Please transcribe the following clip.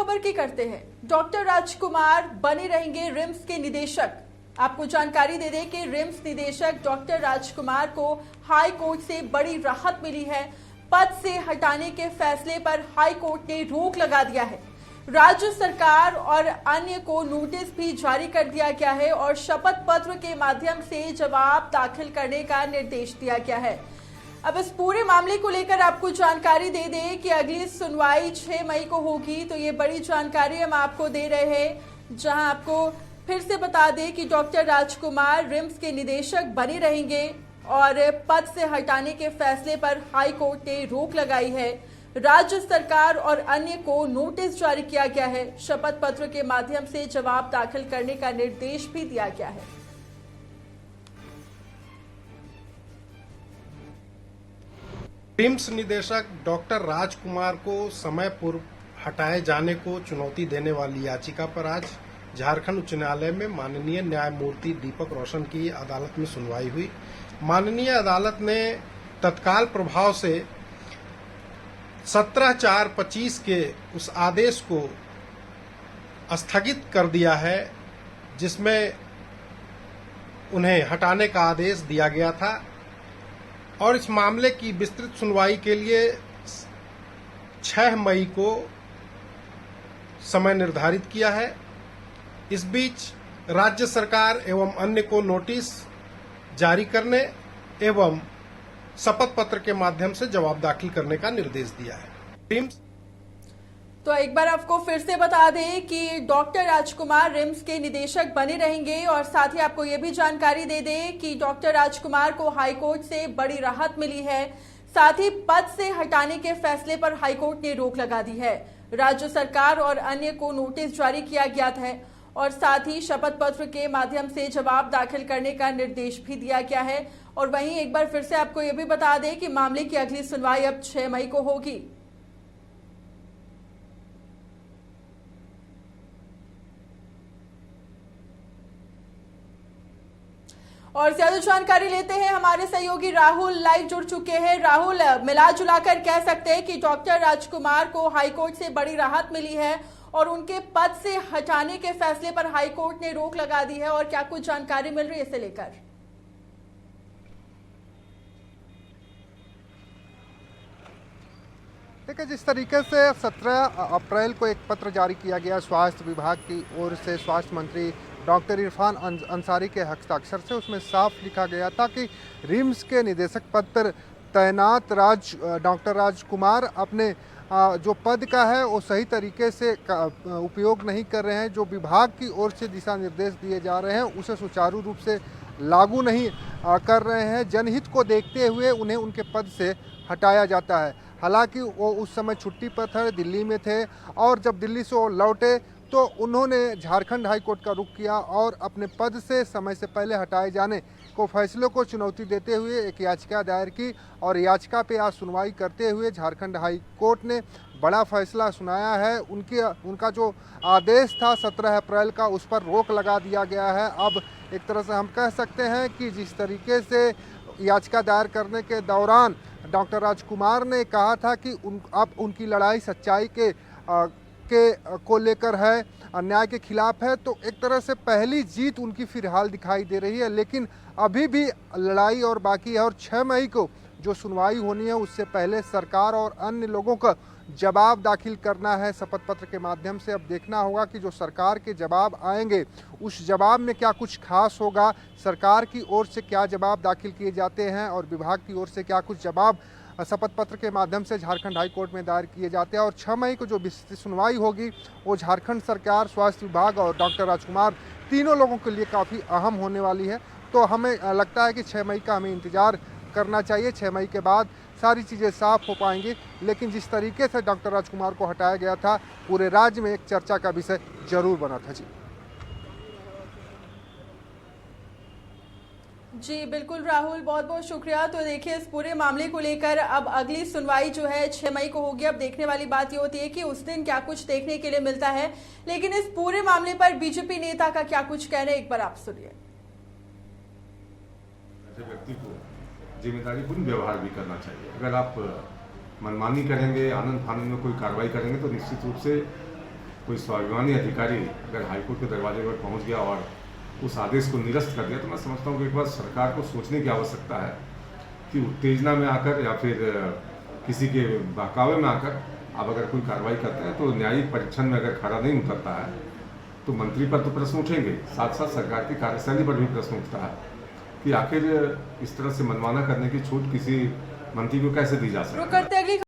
खबर की करते हैं। डॉक्टर राजकुमार बने रहेंगे रिम्स के निदेशक। आपको जानकारी दे दें कि रिम्स निदेशक डॉक्टर राजकुमार को हाई कोर्ट से बड़ी राहत मिली है। पद से हटाने के फैसले पर हाई कोर्ट ने रोक लगा दिया है। राज्य सरकार और अन्य को नोटिस भी जारी कर दिया गया है और शपथ पत्र के माध्यम से जवाब दाखिल करने का निर्देश दिया गया है। अब इस पूरे मामले को लेकर आपको जानकारी दे दें कि अगली सुनवाई 6 मई को होगी। तो ये बड़ी जानकारी हम आपको दे रहे हैं, जहां आपको फिर से बता दें कि डॉक्टर राजकुमार रिम्स के निदेशक बने रहेंगे और पद से हटाने के फैसले पर हाई कोर्ट ने रोक लगाई है। राज्य सरकार और अन्य को नोटिस जारी किया गया है। शपथ पत्र के माध्यम से जवाब दाखिल करने का निर्देश भी दिया गया है। रिम्स निदेशक डॉक्टर राजकुमार को समय पूर्व हटाए जाने को चुनौती देने वाली याचिका पर आज झारखंड उच्च न्यायालय में माननीय न्यायमूर्ति दीपक रोशन की अदालत में सुनवाई हुई। माननीय अदालत ने तत्काल प्रभाव से 17/4/25 के उस आदेश को स्थगित कर दिया है, जिसमें उन्हें हटाने का आदेश दिया गया था और इस मामले की विस्तृत सुनवाई के लिए 6 मई को समय निर्धारित किया है। इस बीच राज्य सरकार एवं अन्य को नोटिस जारी करने एवं शपथ पत्र के माध्यम से जवाब दाखिल करने का निर्देश दिया है। तो एक बार आपको फिर से बता दें कि डॉक्टर राजकुमार रिम्स के निदेशक बने रहेंगे और साथ ही आपको यह भी जानकारी दे दें कि डॉक्टर राजकुमार को हाईकोर्ट से बड़ी राहत मिली है। साथ ही पद से हटाने के फैसले पर हाईकोर्ट ने रोक लगा दी है। राज्य सरकार और अन्य को नोटिस जारी किया गया था और साथ ही शपथ पत्र के माध्यम से जवाब दाखिल करने का निर्देश भी दिया गया है। और वहीं एक बार फिर से आपको यह भी बता दें कि मामले की अगली सुनवाई अब 6 मई को होगी। और ज्यादा जानकारी लेते हैं, हमारे सहयोगी राहुल लाइव जुड़ चुके हैं। राहुल, मिला जुलाकर कह सकते हैं कि डॉक्टर राजकुमार को हाईकोर्ट से बड़ी राहत मिली है और उनके पद से हटाने के फैसले पर हाईकोर्ट ने रोक लगा दी है, और क्या कुछ जानकारी मिल रही है इसे लेकर? देखिए, जिस तरीके से 17 अप्रैल को एक पत्र जारी किया गया स्वास्थ्य विभाग की ओर से स्वास्थ्य मंत्री डॉक्टर इरफान अंसारी के हस्ताक्षर से, उसमें साफ लिखा गया था कि रिम्स के निदेशक पद पर तैनात डॉक्टर राजकुमार अपने जो पद का है वो सही तरीके से उपयोग नहीं कर रहे हैं। जो विभाग की ओर से दिशा निर्देश दिए जा रहे हैं उसे सुचारू रूप से लागू नहीं कर रहे हैं। जनहित को देखते हुए उन्हें उनके पद से हटाया जाता है। हालांकि वो उस समय छुट्टी पर थे, दिल्ली में थे, और जब दिल्ली से वो लौटे तो उन्होंने झारखंड हाई कोर्ट का रुख किया और अपने पद से समय से पहले हटाए जाने को फैसलों को चुनौती देते हुए एक याचिका दायर की और याचिका पे आज सुनवाई करते हुए झारखंड हाई कोर्ट ने बड़ा फैसला सुनाया है। उनका जो आदेश था 17 अप्रैल का, उस पर रोक लगा दिया गया है। अब एक तरह से हम कह सकते हैं कि जिस तरीके से याचिका दायर करने के दौरान डॉक्टर राजकुमार ने कहा था कि अब उनकी लड़ाई सच्चाई को लेकर है, अन्याय के खिलाफ है, तो एक तरह से पहली जीत उनकी फिलहाल दिखाई दे रही है। लेकिन अभी भी लड़ाई और बाकी है और 6 मई को जो सुनवाई होनी है उससे पहले सरकार और अन्य लोगों का जवाब दाखिल करना है शपथ पत्र के माध्यम से। अब देखना होगा कि जो सरकार के जवाब आएंगे उस जवाब में क्या कुछ खास होगा, सरकार की ओर से क्या जवाब दाखिल किए जाते हैं और विभाग की ओर से क्या कुछ जवाब शपथ पत्र के माध्यम से झारखंड हाई कोर्ट में दायर किए जाते हैं। और 6 मई को जो सुनवाई होगी वो झारखंड सरकार, स्वास्थ्य विभाग और डॉक्टर राजकुमार तीनों लोगों के लिए काफ़ी अहम होने वाली है। तो हमें लगता है कि 6 मई का हमें इंतज़ार करना चाहिए। 6 मई के बाद सारी चीज़ें साफ हो पाएंगी। लेकिन जिस तरीके से डॉक्टर राजकुमार को हटाया गया था, पूरे राज्य में एक चर्चा का विषय जरूर बना था। जी बिल्कुल राहुल, बहुत बहुत शुक्रिया। तो देखिए, इस पूरे मामले को लेकर अब अगली सुनवाई जो है 6 मई को होगी। अब देखने वाली बात ये होती है कि उस दिन क्या कुछ देखने के लिए मिलता है। लेकिन इस पूरे मामले पर बीजेपी नेता का क्या कुछ कहना है, एक बार आप सुनिए। व्यक्ति को जिम्मेदारीपूर्ण व्यवहार भी करना चाहिए। अगर आप मनमानी करेंगे, आनंद फानंद में कोई कार्रवाई करेंगे तो निश्चित रूप से कोई स्वाभिमानी अधिकारी अगर हाईकोर्ट के दरवाजे पर पहुंच गया और उस आदेश को निरस्त कर दिया, तो मैं समझता हूं कि एक बार सरकार को सोचने की आवश्यकता है कि उत्तेजना में आकर या फिर किसी के बहकावे में आकर आप अगर कोई कार्रवाई करते हैं तो न्यायिक परीक्षण में अगर खरा नहीं उतरता है तो मंत्री पर तो प्रश्न उठेंगे, साथ साथ सरकार की कार्यशैली पर भी प्रश्न उठता है कि आखिर इस तरह से मनमाना करने की छूट किसी मंत्री को कैसे दी जा सकती है। रुक करते अगली